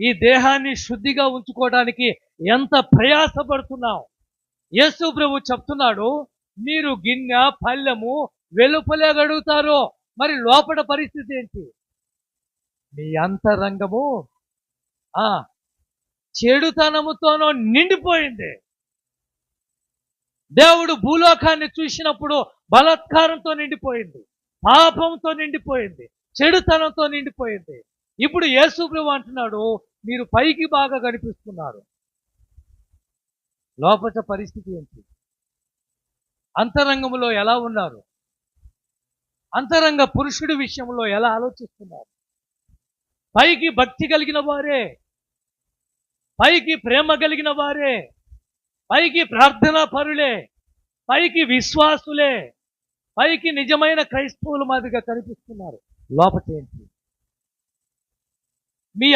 ఈ దేహాన్ని శుద్ధిగా ఉంచుకోవడానికి ఎంత ప్రయాసపడుతున్నాం. యేసు ప్రభు చెప్తున్నాడు, మీరు గిన్నె పళ్ళెము వెలుపలే గడుగుతారు, మరి లోపల పరిస్థితి ఏంటి? మీ అంతరంగము ఆ చెడుతనముతోనో నిండిపోయింది. దేవుడు భూలోకాన్ని చూసినప్పుడు బలాత్కారంతో నిండిపోయింది, పాపంతో నిండిపోయింది, చెడుతనంతో నిండిపోయింది. ఇప్పుడు యేసు ప్రభు అంటున్నాడు, మీరు పైకి బాగా కనిపిస్తున్నారు, లోపల పరిస్థితి ఏంటి? అంతరంగంలో ఎలా ఉన్నారు? అంతరంగ పురుషుడి విషయంలో ఎలా ఆలోచిస్తున్నారు? పైకి భక్తి కలిగిన వారే, పైకి ప్రేమ కలిగిన వారే, పైకి ప్రార్థనా పరులే, పైకి విశ్వాసులే, పైకి నిజమైన క్రైస్తవుల మాదిరిగా కనిపిస్తున్నారు. లోపల ఏంటి? మీ